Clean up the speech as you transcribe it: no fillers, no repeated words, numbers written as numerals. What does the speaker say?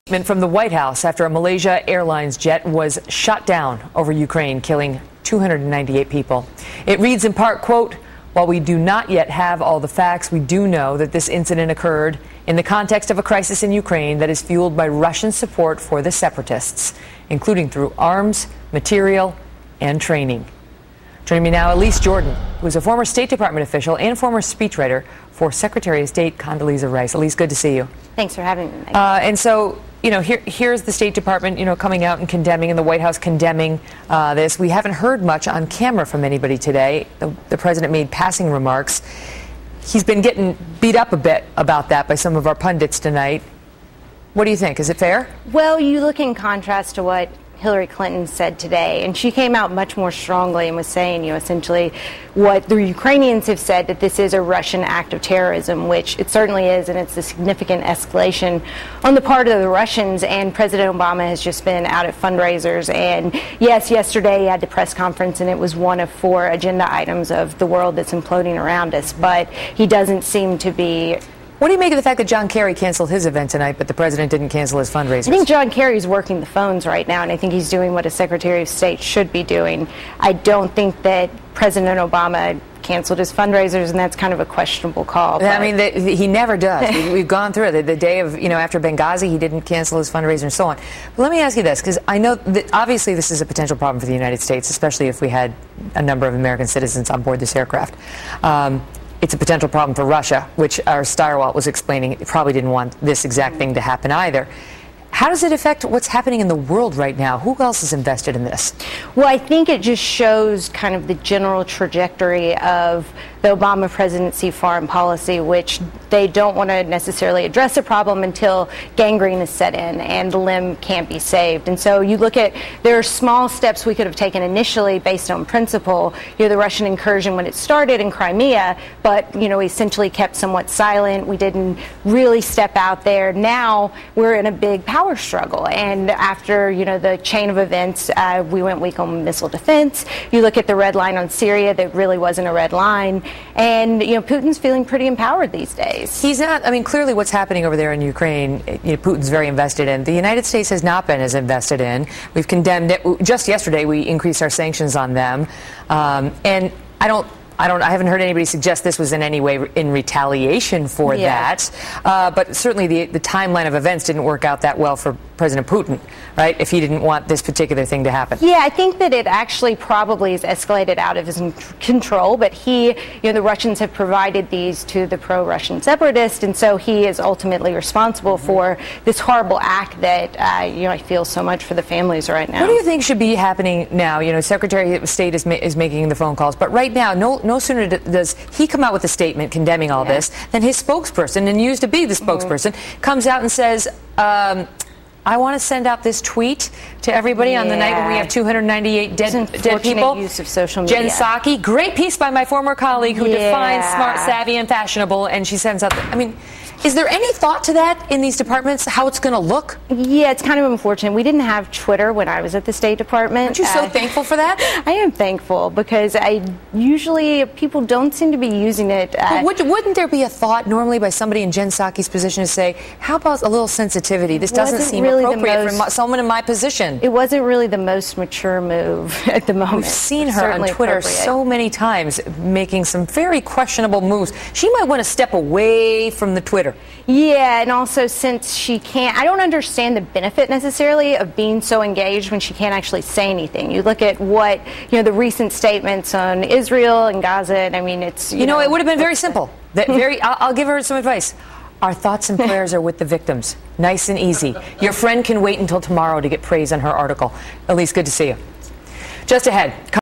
From the White House after a Malaysia Airlines jet was shot down over Ukraine, killing 298 people. It reads in part, quote, "While we do not yet have all the facts, we do know that this incident occurred in the context of a crisis in Ukraine that is fueled by Russian support for the separatists, including through arms, material, and training." Joining me now, Elise Jordan, who is a former State Department official and former speechwriter for Secretary of State Condoleezza Rice. Elise, good to see you. Thanks for having me, Megyn. And so, here's the State Department, coming out and condemning, and the White House condemning this. We haven't heard much on camera from anybody today. The president made passing remarks. He's been getting beat up a bit about that by some of our pundits tonight. What do you think? Is it fair? Well, you look in contrast to what Hillary Clinton said today, and she came out much more strongly and was saying, essentially what the Ukrainians have said, that this is a Russian act of terrorism, which it certainly is, and it's a significant escalation on the part of the Russians. And President Obama has just been out at fundraisers, and yes, yesterday he had the press conference, and it was one of 4 agenda items of the world that's imploding around us, but he doesn't seem to be. What do you make of the fact that John Kerry canceled his event tonight, but the president didn't cancel his fundraisers? I think John Kerry's working the phones right now, and I think he's doing what a Secretary of State should be doing. I don't think that President Obama canceled his fundraisers, and that's kind of a questionable call. I mean, he never does. We've gone through it. The day of, after Benghazi, he didn't cancel his fundraiser and so on. But let me ask you this, because I know that obviously this is a potential problem for the United States, especially if we had a number of American citizens on board this aircraft. It's a potential problem for Russia, which our Steyerwalt was explaining. It probably didn't want this exact thing to happen either. How does it affect what's happening in the world right now? Who else is invested in this? Well, I think it just shows kind of the general trajectory of the Obama presidency foreign policy, which they don't want to necessarily address a problem until gangrene is set in and the limb can't be saved. And so you look at, there are small steps we could have taken initially based on principle. The Russian incursion when it started in Crimea, but, we essentially kept somewhat silent. We didn't really step out there. Now we're in a big power struggle. And after, the chain of events, we went weak on missile defense. You look at the red line on Syria, that really wasn't a red line. And, Putin's feeling pretty empowered these days. He's not. I mean, clearly what's happening over there in Ukraine, Putin's very invested in. The United States has not been as invested in. We've condemned it. Just yesterday, we increased our sanctions on them. And I haven't heard anybody suggest this was in any way in retaliation for that. But certainly the timeline of events didn't work out that well for President Putin, right? If he didn't want this particular thing to happen. Yeah, I think that it actually probably has escalated out of his control. But the Russians have provided these to the pro-Russian separatists, and so he is ultimately responsible for this horrible act that I feel so much for the families right now. What do you think should be happening now? Secretary of State is making the phone calls, but right now, no sooner does he come out with a statement condemning all this than his spokesperson, and used to be the spokesperson, comes out and says, I want to send out this tweet to everybody on the night when we have 298 dead people. Use of social media. Jen Psaki, great piece by my former colleague who defines smart, savvy, and fashionable, and she sends out. Is there any thought to that in these departments, how it's going to look? Yeah, it's kind of unfortunate. We didn't have Twitter when I was at the State Department. Aren't you so thankful for that? I am thankful, because usually people don't seem to be using it. Wouldn't there be a thought normally by somebody in Jen Psaki's position to say, how about a little sensitivity? This doesn't seem appropriate for someone in my position. It wasn't really the most mature move at the moment. We've seen her on Twitter so many times making some very questionable moves. She might want to step away from the Twitter. Yeah, and also since she can't, I don't understand the benefit necessarily of being so engaged when she can't actually say anything. You look at what, the recent statements on Israel and Gaza, and it's, it would have been very simple. I'll give her some advice. Our thoughts and prayers are with the victims. Nice and easy. Your friend can wait until tomorrow to get praise on her article. Elise, good to see you. Just ahead.